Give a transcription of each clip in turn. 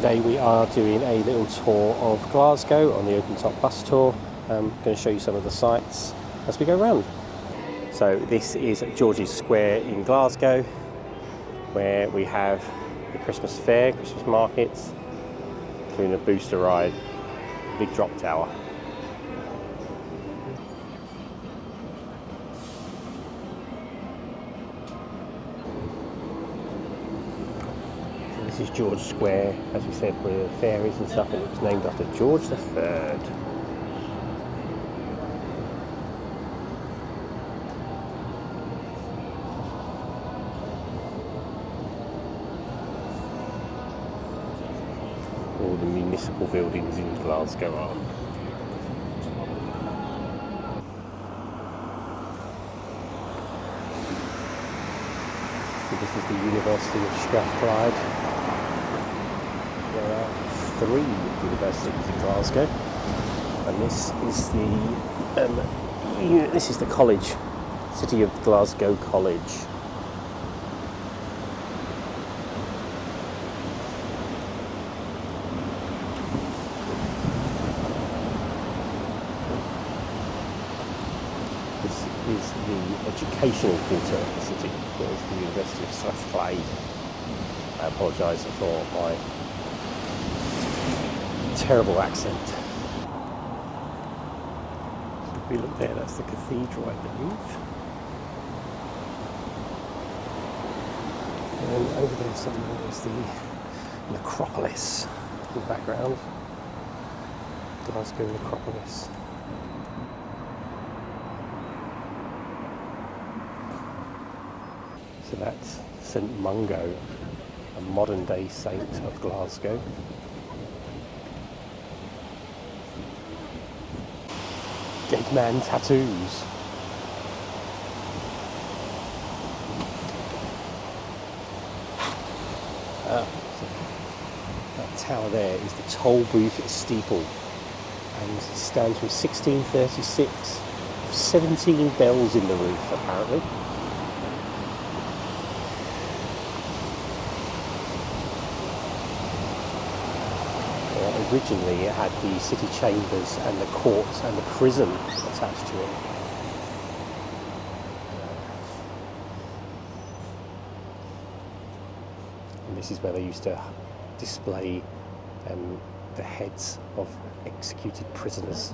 Today we are doing a little tour of Glasgow on the open top bus tour. I'm going to show you some of the sights as we go around. So this is George's Square in Glasgow, where we have the Christmas fair, Christmas markets, including a booster ride, a big drop tower. This is George Square, as we said, where the fair is and stuff, and it was named after George III. All the municipal buildings in Glasgow are. So this is the University of Strathclyde. There are 3 universities in Glasgow, and this is the college, City of Glasgow College. This is the educational quarter of the city. There's the University of Strathclyde. I apologise for my terrible accent. So if we look there, that's the cathedral, I believe. And over there somewhere is the necropolis in the background. Glasgow necropolis. So that's St Mungo, a modern day saint of Glasgow. Dead man tattoos. So that tower there is the toll booth steeple, and it stands from 1636. 17 bells in the roof, apparently. Originally it had the city chambers and the courts and the prison attached to it. And this is where they used to display the heads of executed prisoners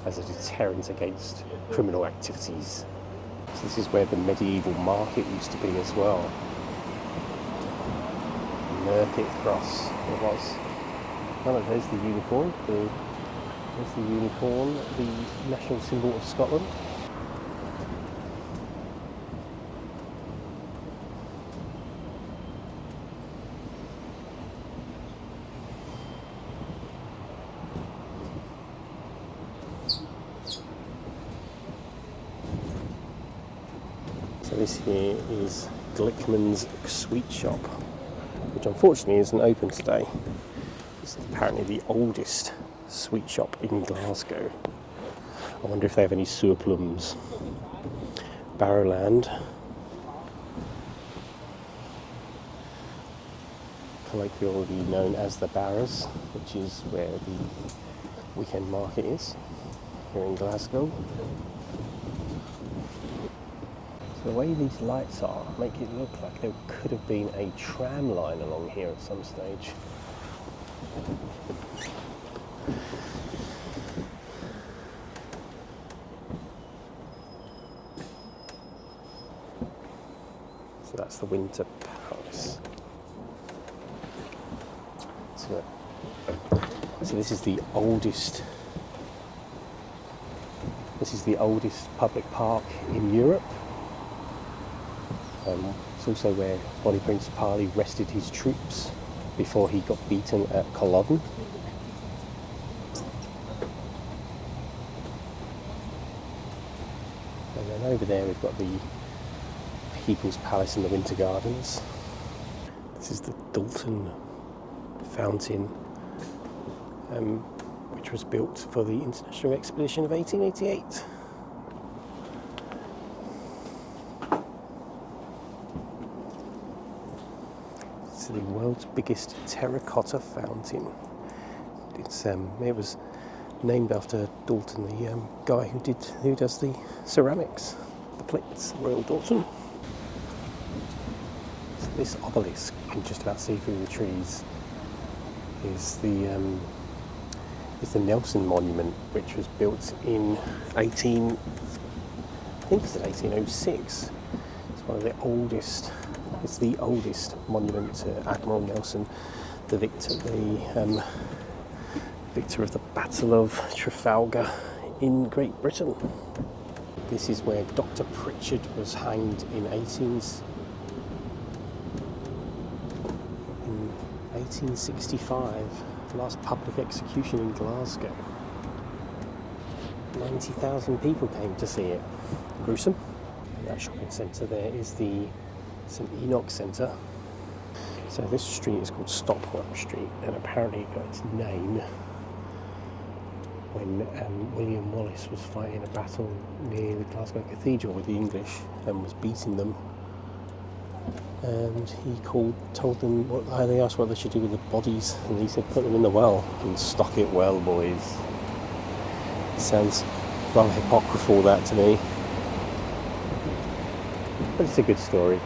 as a deterrent against criminal activities. So this is where the medieval market used to be as well. Market Cross it was. Oh, there's the unicorn. There's the unicorn, the national symbol of Scotland. So this here is Glickman's Sweet Shop, which unfortunately isn't open today. It's apparently the oldest sweet shop in Glasgow. I wonder if they have any sewer plums. Barrowland, colloquially known as the Barrows, which is where the weekend market is here in Glasgow. So the way these lights are make it look like there could have been a tram line along here at some stage. So that's the Winter Palace. So this is the oldest. This is the oldest public park in Europe. It's also where Bonnie Prince Parley rested his troops before he got beaten at Culloden. And then over there we've got the People's Palace in the Winter Gardens. This is the Dalton Fountain, which was built for the International Expedition of 1888. It's the world's biggest terracotta fountain. It was named after Dalton, the guy who does the ceramics, the plates, Royal Dalton. So this obelisk, you can just about see through the trees, is the Nelson Monument, which was built in 1806. It's one of the oldest. It's the oldest monument to Admiral Nelson, the victor of the Battle of Trafalgar in Great Britain. This is where Dr. Pritchard was hanged in 1865, the last public execution in Glasgow. 90,000 people came to see it. Gruesome. That shopping centre there is the St Enoch Centre. So this street is called Stockwell Street, and apparently it got its name when William Wallace was fighting a battle near the Glasgow Cathedral with the English and was beating them. And he told them they asked what they should do with the bodies, and he said, put them in the well and stock it well, boys. It sounds rather hypocritical, that, to me. But it's a good story.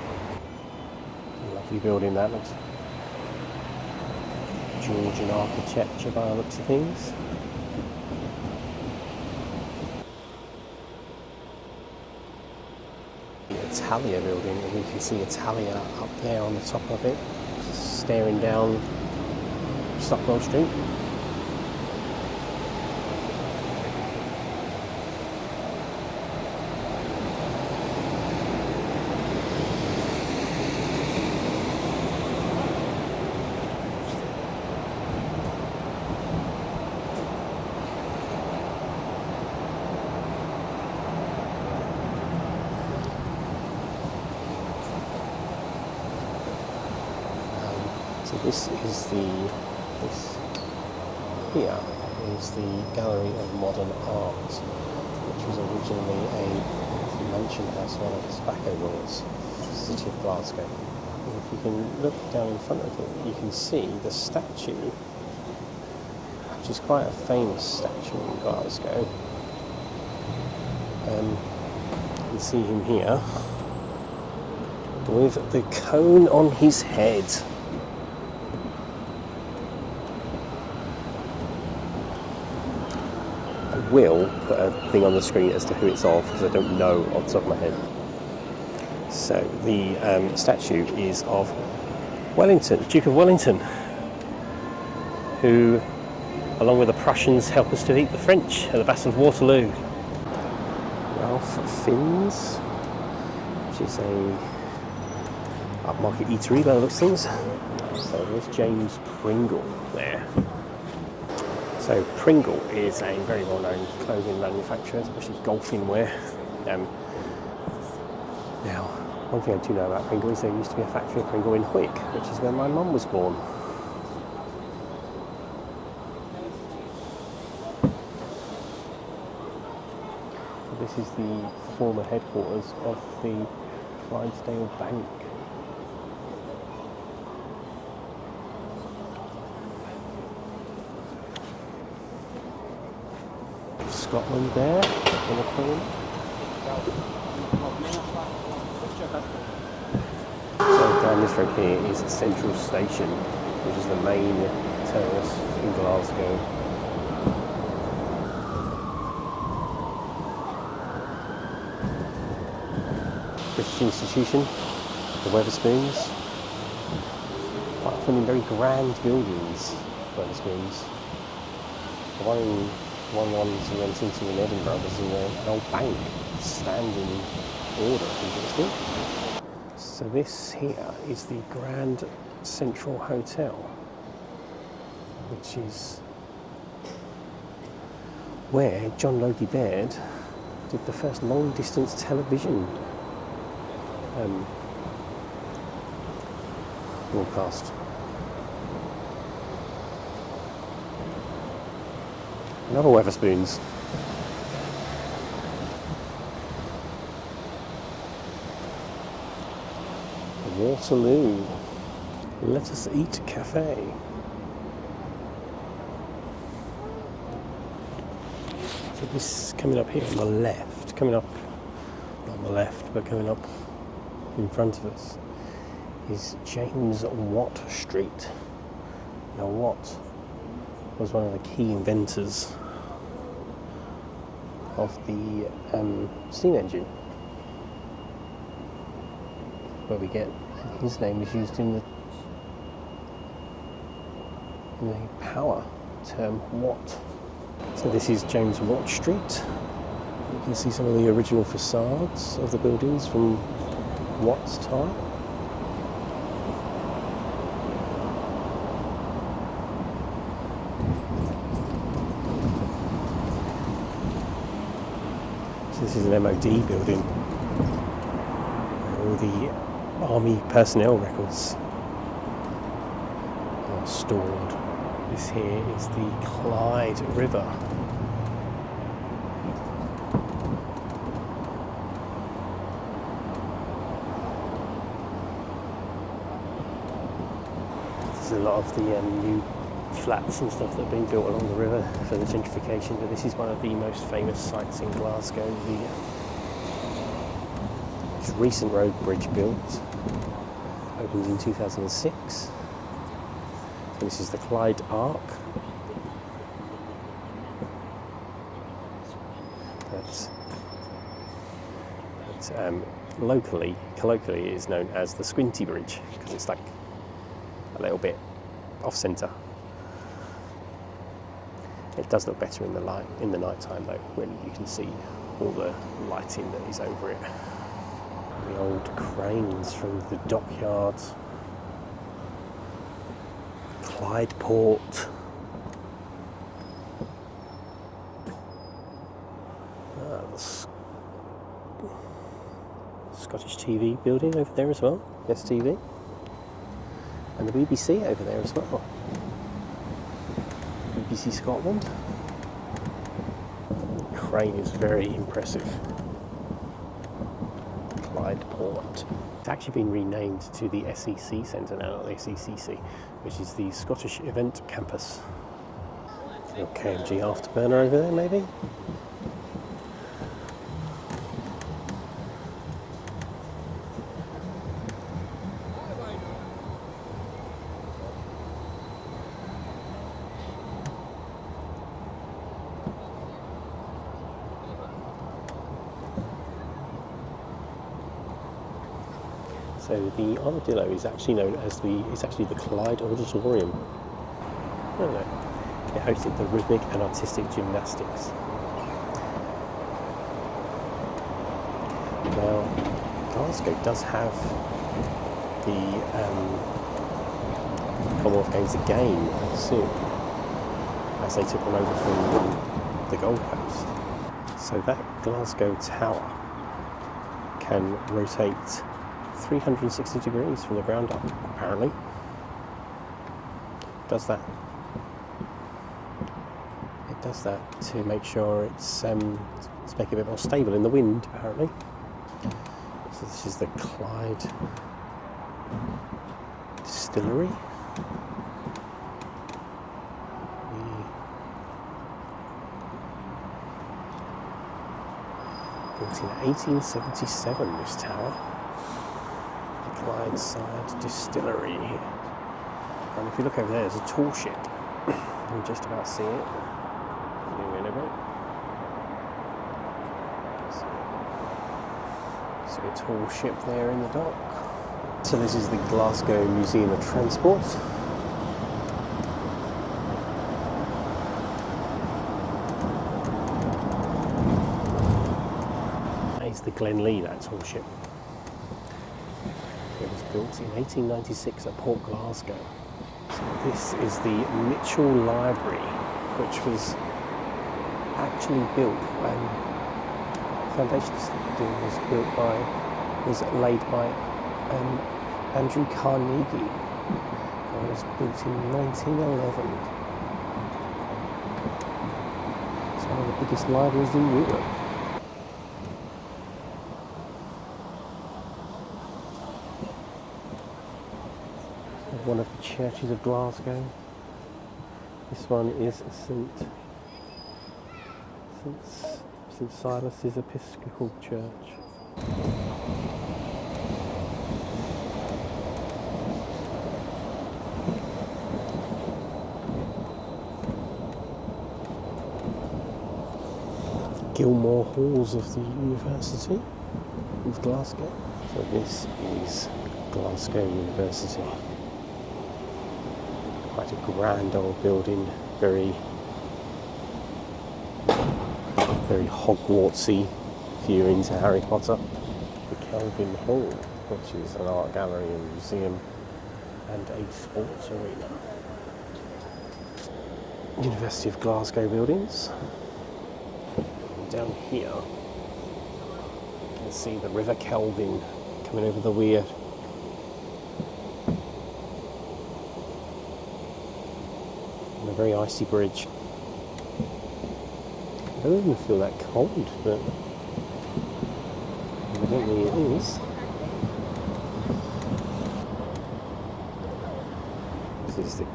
A lovely building, that looks Georgian architecture by the looks of things. The Italia building, and we can see Italia up there on the top of it, staring down Stockwell Street. This here is the Gallery of Modern Art, which was originally a mansion house, one of the tobacco lords, the city of Glasgow. And if you can look down in front of it, you can see the statue, which is quite a famous statue in Glasgow. You can see him here with the cone on his head. Will put a thing on the screen as to who it's of, because I don't know off the top of my head. So the statue is of Wellington, Duke of Wellington, who, along with the Prussians, helped us defeat the French at the Battle of Waterloo. Ralph Finn's, which is a upmarket eatery by the looks of things. So there's James Pringle there. So Pringle is a very well-known clothing manufacturer, especially golfing wear. Now, one thing I do know about Pringle is there used to be a factory of Pringle in Wick, which is where my mum was born. So this is the former headquarters of the Clydesdale Bank. Scotland there in the corner. So down this road here is Central Station, which is the main terminus in Glasgow. British Institution, the Wetherspoons. Quite often in very grand buildings, Wetherspoons. The one we went into in Edinburgh was in an old bank, standing order, I think it was called. So this here is the Grand Central Hotel, which is where John Logie Baird did the first long-distance television broadcast. Another Wetherspoons. Waterloo. Let Us Eat Cafe. So this coming up here on the left, coming up, not on the left, but coming up in front of us, is James Watt Street. Now Watt was one of the key inventors of the steam engine, where we get his name is used in the power term watt. So this is James Watt Street. You can see some of the original facades of the buildings from Watt's time. So this is an MOD building where all the army personnel records are stored. This here is the Clyde River. There's a lot of the new flats and stuff that have been built along the river for the gentrification, but this is one of the most famous sites in Glasgow. This recent road bridge built, opened in 2006. This is the Clyde Arc. Locally, colloquially, is known as the Squinty Bridge because it's like a little bit off-centre. It does look better in the night time though, when you can see all the lighting that is over it. The old cranes from the dockyards. Clyde Port. The Scottish TV building over there as well, STV. And the BBC over there as well. BBC Scotland. The crane is very impressive. Clyde Port. It's actually been renamed to the SEC Centre now, not the SECC, which is the Scottish Event Campus. A little KMG afterburner over there, maybe? So the armadillo is actually known as the Clyde Auditorium. I don't know. It hosted the rhythmic and artistic gymnastics. Now, Glasgow does have the Commonwealth Games again soon, as they took them over from the Gold Coast. So that Glasgow Tower can rotate 360 degrees from the ground up, apparently. It does that to make sure it's make it a bit more stable in the wind, apparently. So this is the Clyde Distillery. Built in 1877, this tower. Clydeside Distillery. And if you look over there, there's a tall ship. You can just about see it. Zoom in a bit. See a tall ship there in the dock. So this is the Glasgow Museum of Transport. That is the Glenlee, that tall ship. It was built in 1896 at Port Glasgow. So this is the Mitchell Library, which was actually built when foundation stone was laid by Andrew Carnegie. It was built in 1911. It's one of the biggest libraries in Europe. one of the churches of Glasgow. This one is St Silas's Episcopal Church. Gilmore Halls of the University of Glasgow. So this is Glasgow University. Quite a grand old building, very Hogwartsy if you're into Harry Potter. The Kelvin Hall, which is an art gallery and museum and a sports arena. University of Glasgow buildings. Down here you can see the River Kelvin coming over the weir. And a very icy bridge. I don't even feel that cold, but evidently it is. This is the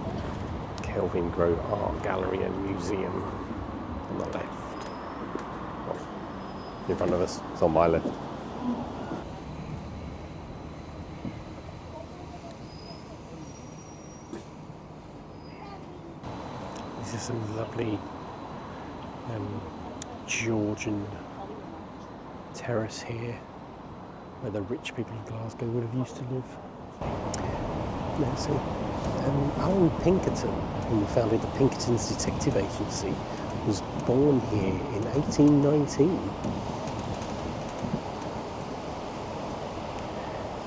Kelvin Grove Art Gallery and Museum on the left. In front of us, it's on my left. This is some lovely Georgian terrace here, where the rich people in Glasgow would have used to live. Let's see. Alan Pinkerton, who founded the Pinkerton's Detective Agency, was born here in 1819.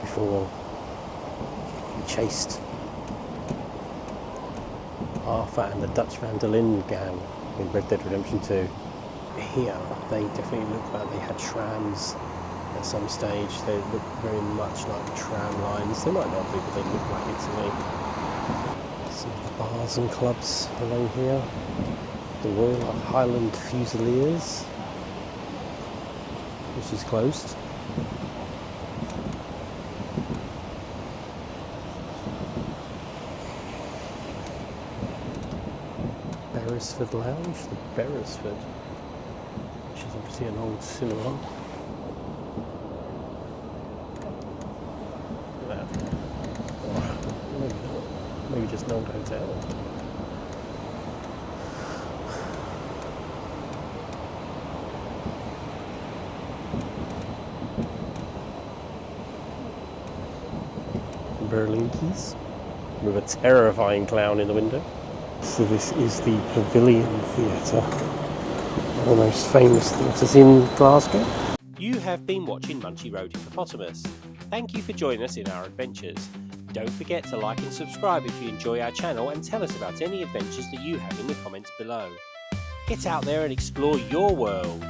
Before he chased Arthur and the Dutch Van der Linde gang in Red Dead Redemption 2. Here, they definitely look like they had trams at some stage. They look very much like tram lines. They might not be, but they look like it to me. Some of the bars and clubs along here. The Royal Highland Fusiliers, which is closed. Beresford Lounge, the Beresford, which is obviously an old cinema. Look at that. Oh, maybe just an old hotel. Berlinkies, with a terrifying clown in the window. So this is the Pavilion Theatre, one of the most famous theatres in Glasgow. You have been watching Munchy Road Hippopotamus. Thank you for joining us in our adventures. Don't forget to like and subscribe if you enjoy our channel, and tell us about any adventures that you have in the comments below. Get out there and explore your world.